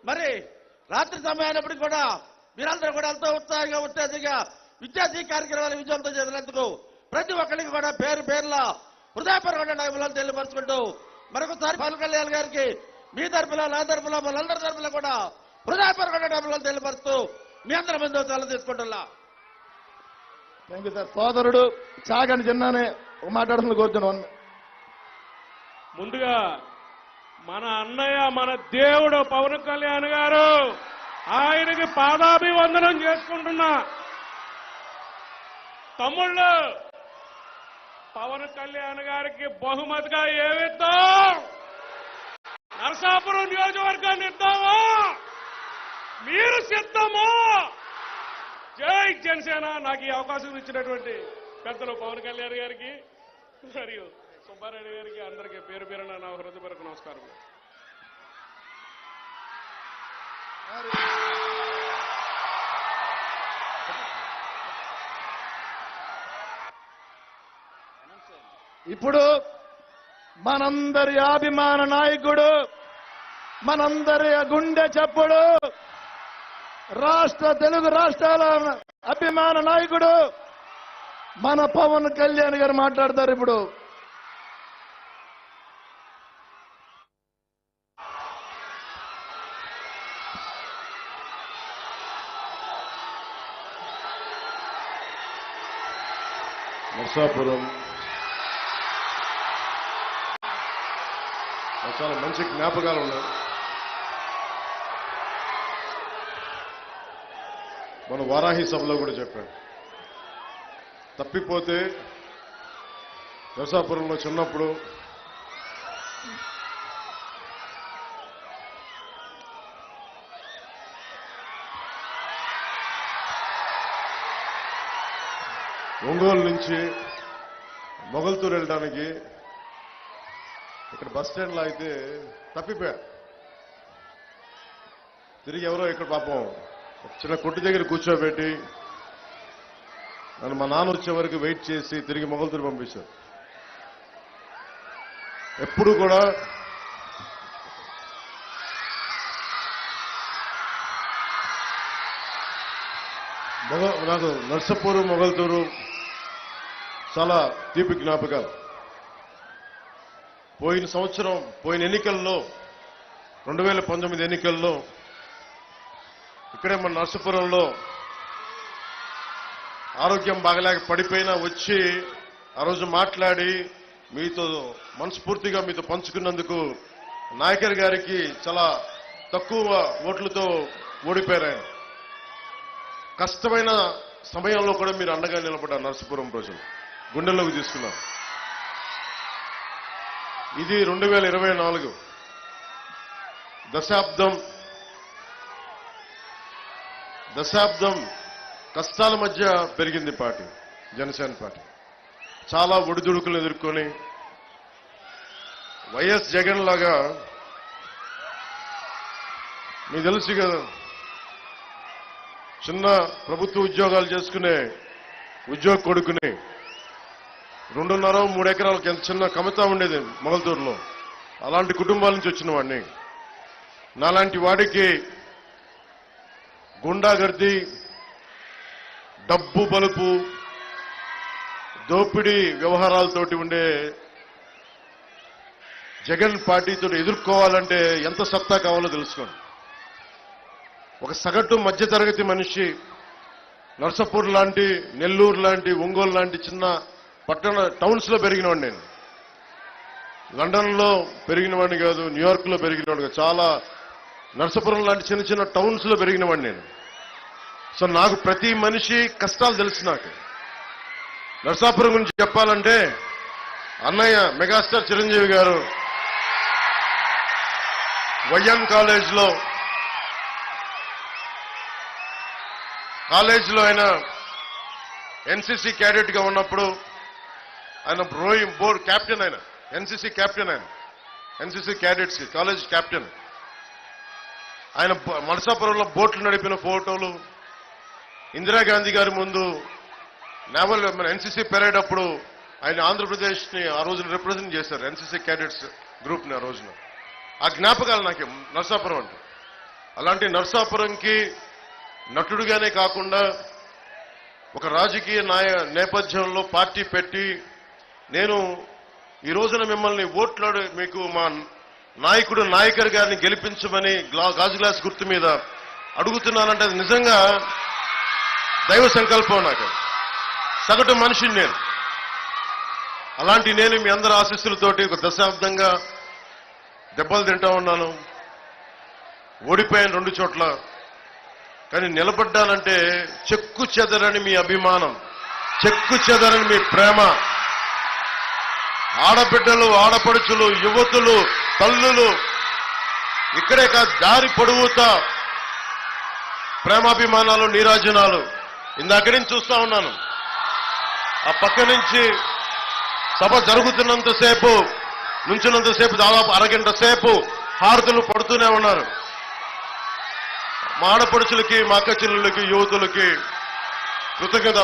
మరి రాత్రి సమయాన్నప్పటికీ కూడా మీరందరూ కూడా ఎంతో ఉత్సాహంగా ఉత్తేజంగా విద్యార్థి కార్యక్రమాలు విజయవంతం చేసినందుకు ప్రతి ఒక్కరికి కూడా పేరు పేర్ల హృదయపూర్వక అభినందనలు తెలియపరుచుకుంటూ మరొకసారి పవన్ కళ్యాణ్ గారికి మీ తరపులో నా తరపులో మనందరి తరపులో కూడా హృదయపూర్వక అభినందనలు తెలియపరుస్తూ మీ అందరి ముందు సెలవు తీసుకుంటున్నా. Thank you sir. సోదరుడు చాగని చిన్నానే మాట్లాడుతున్న కోరుతున్నాను. ముందుగా మన అన్నయ్య మన దేవుడు పవన్ కళ్యాణ్ గారు ఆయనకి పాదాభివందనం చేసుకుంటున్నా. తమ్ముళ్ళు పవన్ కళ్యాణ్ గారికి బహుమతిగా ఏమిద్దాం? నరసాపురం నియోజకవర్గాన్ని ఇద్దామా? మీరు సిద్ధమా? జై జనసేన. నాకు ఈ అవకాశం ఇచ్చినటువంటి పెద్దలు పవన్ కళ్యాణ్ గారికి మరియు సుబ్బారెడ్డి గారికి అందరికీ పేరు పేరున నా హృదయపూర్వక నమస్కారం. ఇప్పుడు మనందరి అభిమాన నాయకుడు, మనందరి గుండె చప్పుడు, తెలుగు రాష్ట్రాల అభిమాన నాయకుడు మన పవన్ కళ్యాణ్ గారు మాట్లాడతారు. ఇప్పుడు నరసాపురం చాలా మంచి జ్ఞాపకాలు ఉన్నాయి. మన వారాహి సభలో కూడా చెప్పాను, తప్పిపోతే నరసాపురంలో చిన్నప్పుడు ఒంగోలు నుంచి మొగల్తూరు వెళ్ళడానికి ఇక్కడ బస్ స్టాండ్లో అయితే తప్పిపోయా. తిరిగి ఎవరో ఇక్కడ పాపం చిన్న కొట్టు దగ్గర కూర్చోబెట్టి నన్ను మా నాన్న వచ్చే వరకు వెయిట్ చేసి తిరిగి మొగల్తూరు పంపించారు. ఎప్పుడు కూడా నాకు నర్సాపురం మొగల్తూరు చాలా తీపి జ్ఞాపకాలు. పోయిన సంవత్సరం పోయిన ఎన్నికల్లో 2019 ఎన్నికల్లో ఇక్కడే మన నర్సాపురంలో ఆరోగ్యం బాగలేక పడిపోయినా వచ్చి ఆ రోజు మాట్లాడి మీతో మనస్ఫూర్తిగా మీతో పంచుకున్నందుకు నాయకర్ గారికి చాలా తక్కువ ఓట్లతో ఓడిపోయారు. ఆయన కష్టమైన సమయంలో కూడా మీరు అండగా నిలబడ్డారు. నర్సాపురం ప్రజలు గుండెల్లోకి తీసుకున్నారు. ఇది 2024 దశాబ్దం కష్టాల మధ్య పెరిగింది పార్టీ, జనసేన పార్టీ. చాలా ఒడిదుడుకులు ఎదుర్కొని వైఎస్ జగన్ లాగా మీకు తెలుసు కదా, చిన్న ప్రభుత్వ ఉద్యోగాలు చేసుకునే ఉద్యోగ కొడుకుని 2.5-3 ఎకరాలకు ఎంత చిన్న కమతా ఉండేది మొగల్తూరులో. అలాంటి కుటుంబాల నుంచి వచ్చిన వాడిని. నాలాంటి వాడికి గుండాగర్ది, డబ్బు బలుపు, దోపిడీ వ్యవహారాలతోటి ఉండే జగన్ పార్టీతో ఎదుర్కోవాలంటే ఎంత సత్తా కావాలో తెలుసుకోండి. ఒక సగటు మధ్యతరగతి మనిషి నర్సాపూర్ లాంటి, నెల్లూరు లాంటి, ఒంగోలు లాంటి చిన్న పట్టణ టౌన్స్ లో పెరిగినవాడిని నేను. లండన్ లో పెరిగినవాడిని కాదు, న్యూయార్క్ లో పెరిగినవాడు కాదు. చాలా నర్సాపురం లాంటి చిన్న చిన్న టౌన్స్ లో పెరిగినవాడిని నేను. సో నాకు ప్రతి మనిషి కష్టాలు తెలుసు. నాకు నర్సాపురం గురించి చెప్పాలంటే అన్నయ్య మెగాస్టార్ చిరంజీవి గారు వైఎం కాలేజ్లో ఆయన ఎన్సీసీ క్యాడెట్ గా ఉన్నప్పుడు ఆయన రోయింగ్ బోర్డ్ క్యాప్టెన్, ఆయన ఎన్సీసీ క్యాప్టెన్, ఆయన ఎన్సీసీ క్యాడెట్స్ కాలేజ్ క్యాప్టెన్. ఆయన నరసాపురంలో బోట్లు నడిపిన ఫోటోలు, ఇందిరాగాంధీ గారి ముందు నేవల్ మన ఎన్సీసీ పెరేడ్ అప్పుడు ఆయన ఆంధ్రప్రదేశ్ ని ఆ రోజున రిప్రజెంట్ చేశారు, ఎన్సీసీ క్యాడెట్స్ గ్రూప్ ని. ఆ రోజున ఆ జ్ఞాపకాలు నాకు నరసాపురం అంటే. అలాంటి నర్సాపురంకి నటుడుగానే కాకుండా ఒక రాజకీయ నేపథ్యంలో పార్టీ పెట్టి నేను ఈ రోజున మిమ్మల్ని ఓట్లాడు మీకు మా నాయకుడు నాయకర్ గారిని గెలిపించమని గాజు గ్లాస్ గుర్తు మీద అడుగుతున్నానంటే అది నిజంగా దైవ సంకల్పం. నాకు సగటు మనిషిని నేను. అలాంటి నేను మీ అందరి ఆశీస్సులతోటి ఒక దశాబ్దంగా దెబ్బలు తింటా ఉన్నాను. ఓడిపోయాను 2 చోట్ల. కానీ నిలబడ్డానంటే చెక్కు చెదరని మీ అభిమానం, చెక్కు చెదరని మీ ప్రేమ, ఆడబిడ్డలు, ఆడపడుచులు, యువతులు, తల్లులు, ఇక్కడే కాదు దారి పొడవుతా ప్రేమాభిమానాలు, నీరాజనాలు. ఇందాక నుంచి చూస్తా ఉన్నాను. ఆ పక్క నుంచి సభ జరుగుతున్నంతసేపు, నుంచినంతసేపు దాదాపు అరగంట సేపు హారతులు పడుతూనే ఉన్నారు. మా ఆడపడుచులకి, మా అక్క చెల్లెళ్ళకి, యువతులకి కృతజ్ఞత